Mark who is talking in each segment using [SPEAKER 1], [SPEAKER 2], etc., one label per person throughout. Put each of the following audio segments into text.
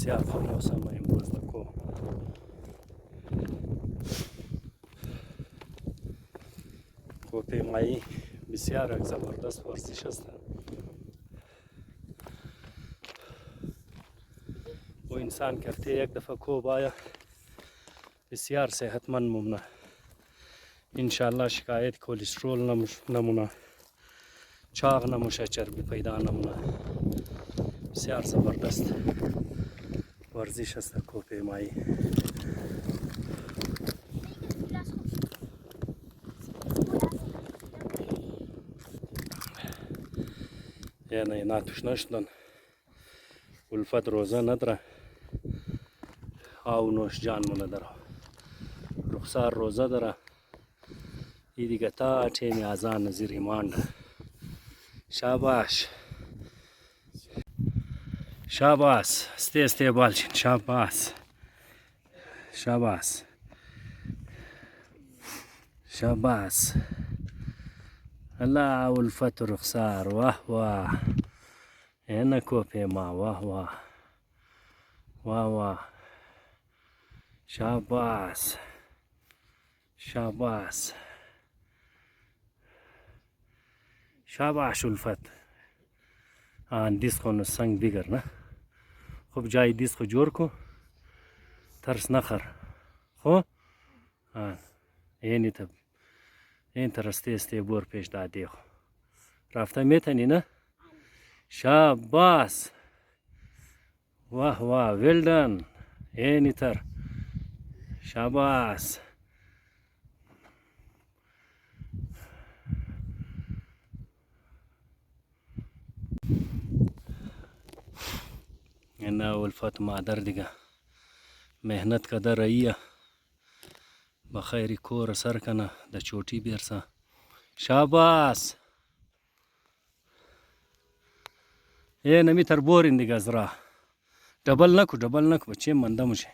[SPEAKER 1] بسیار خوب موسم امروز در کو. کوهپیمایی بسیار یک زبردست ورزش است و انسان کرده یک دفعه کوه باید بسیار صحتمند ممنه. انشالله شکایت کلسترول نمونه، چاق نموشه، چربی پیدا نمونه. بسیار زبردست ورزش است کوهپیمایی. یعنی اینا توش نشدن. الفت روزه نداره، آو نوش جان مو نداره. رخسار روزه داره. ای دیگه تا تیم اذان نظیر ایمان. شاباش شاباس، استی بالچین. شاباس شاباس شاباس. الله الفت رخسار. واه واه هنا کوهپیما. واه واه واه واه. شاباس شاباس شاباش الفت. دیس خو سنگ بگر نه. خب جای دیس خو جور کو، ترس نخر. خو اینی تب این ترستی استی بور پیش دادی خو رفته میتنی نه. شاباس. واه واه ویل دن. اینی تر. شاباس. اینا الفت مادر دیگه مهنت کده راییه بخیری کور سر کنه د چوٹی بیرسه. شاباس. یه نمی تر بورین دیگه زرا دبل نکو بچه منده موشه.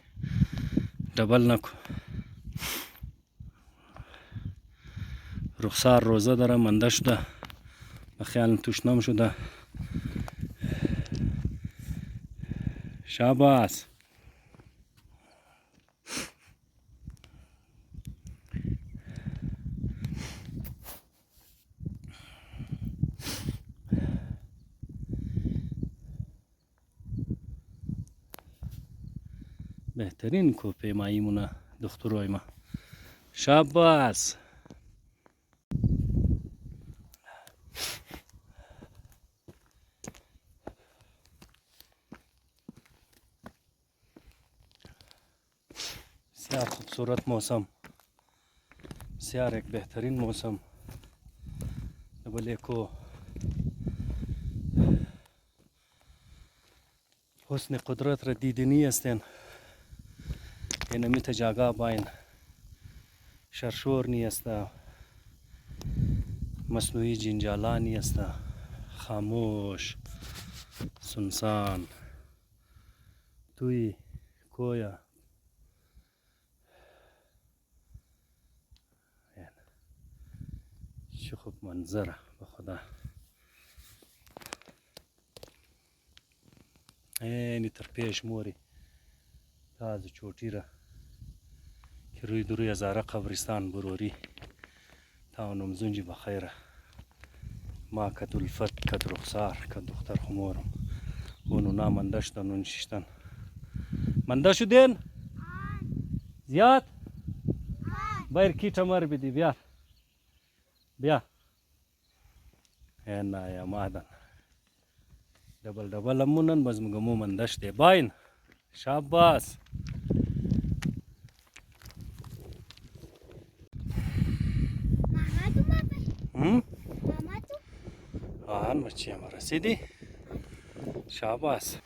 [SPEAKER 1] دبل نکو. رخسار روزه داره، منده شده، بخیال توش نم شده. شاباس. بهترین کوهپیمایی مونه دخترای ما. شاباس. بسیار خوبصورت موسم، بسیار یک بهترین موسم. ولی کو حسن قدرت را دیدنی هستین. اینمی جاگا باین شرشور نیست، مصنوعی جنجالا نیست، خاموش سنسان توی کویا. چه خوب منظره به خدا. اینی تر پیش موری تازه چوٹی را که روی دروی هزاره قبرستان بروری تا نمزونجی بخیره. ما کد الفت کد رخسار کد دختر خمورم اونو نا منده شدن اون ششتن. منده شدین؟ زیاد؟ بایر کیتا مر بیدی. بیار بیا. اینا یا مادن دبل امونن باز مگمو منده شده باین. شاباس. آن مچی هم رسیدی. شاباس.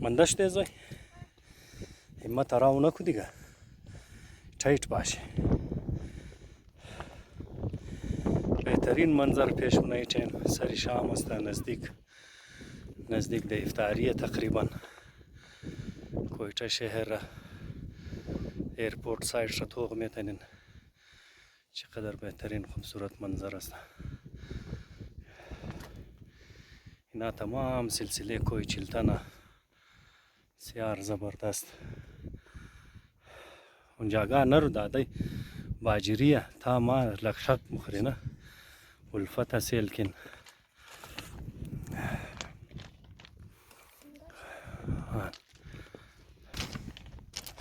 [SPEAKER 1] منده شده زوی. همت راو نکو دیگه، تایت باشه. بهترین منظر پیش میاد سری شام است. نزدیک به افطاریه تقریبا. کویتا شهر ایرپورت سایت را توق میتونین. چقدر بهترین خوبصورت منظر است. اینا تمام سلسله کوی چیلتنه بسیار زبردست. اونجاگاه نرو دادی باجریه تا ما لکشک مخری نه ولفت هسیل کن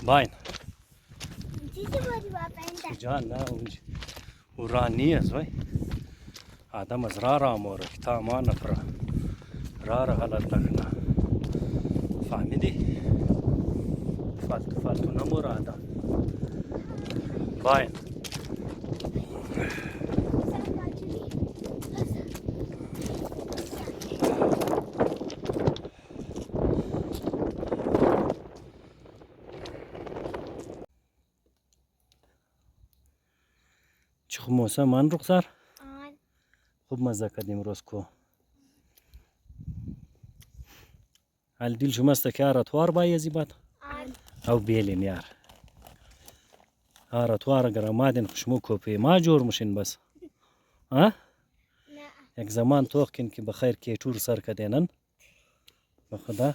[SPEAKER 1] باین جان نه اونج ورانی است وای آدم از را مورد تا ما نفره را غلط نکنه فهمیدی؟ فالتو نمور آدم باین چه خوب موسم من رخسار خوب مزه کردیم روز کو حال دیل شما است که آراتوار بایزی باد او بیلین یار آراتوار اگر آمدین خشمو کوپی ما جور مشین بس ها یک زمان توخ کن که بخیر که تور سر کدینن بخدا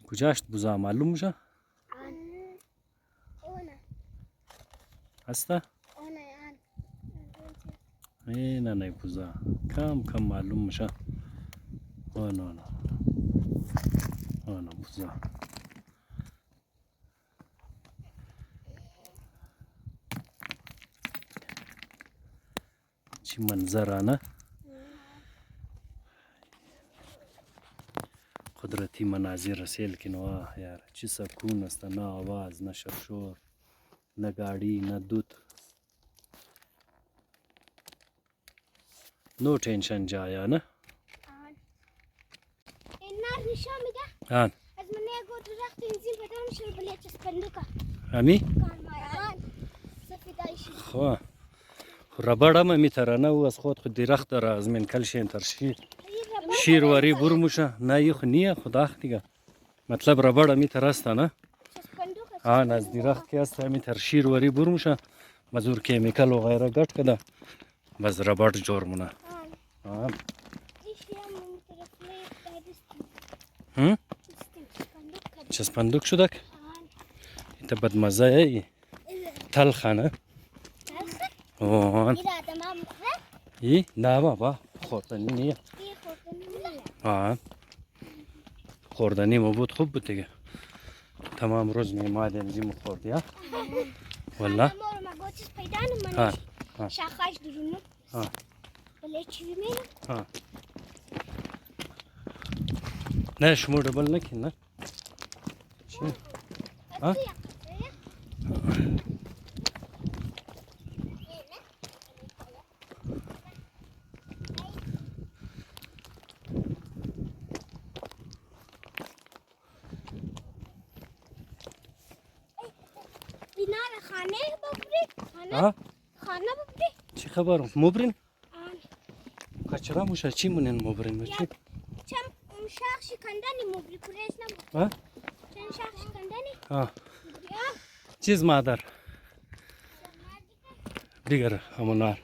[SPEAKER 1] کجاشت بوزا معلوم میشه هسته نه نه بوزا کم معلوم میشه نه بوزا چی منظره نه قدرتی مناظر سیل کنوا یار چی سکون است نه آواز نه شرشور نه گاڑی نه دود نو ٹینشن جایا نه آن
[SPEAKER 2] از من یه رخت انزیل بدم شو بلیه چسبندوکا
[SPEAKER 1] امی
[SPEAKER 2] سفیدایشی
[SPEAKER 1] خو ربड़ هم میترانه و از خود درخت داره از من کلشین ترشی شیرواری برموشه نه یخ نیه خدا دیگه مطلب ربड़ میترسته نه آن از درخت که است میتر شیرواری برموشه مزور کیمیکل و غیره گټ کده بس ربड़ جوړ مونه آن چسبندوک شدک انت بدمزه ای تلخه نه آن ای نه بابا خوردنی نیه آن خوردنی ما بود خوب بود دیگه تمام روز میمادیم زیمو خوردی ها والله ها
[SPEAKER 2] شاخش درونو بله چی میرم
[SPEAKER 1] ها نه شمو دبل نکن نه چی ها
[SPEAKER 2] خانه ببری
[SPEAKER 1] چی خبر مبرین کچرا موشه چی مونین مبرین چی
[SPEAKER 2] چم شاخ شکندنی مبری پولیس نمو
[SPEAKER 1] ها
[SPEAKER 2] چم شاخ شکندنی
[SPEAKER 1] ها چیز مادر دیگر همونار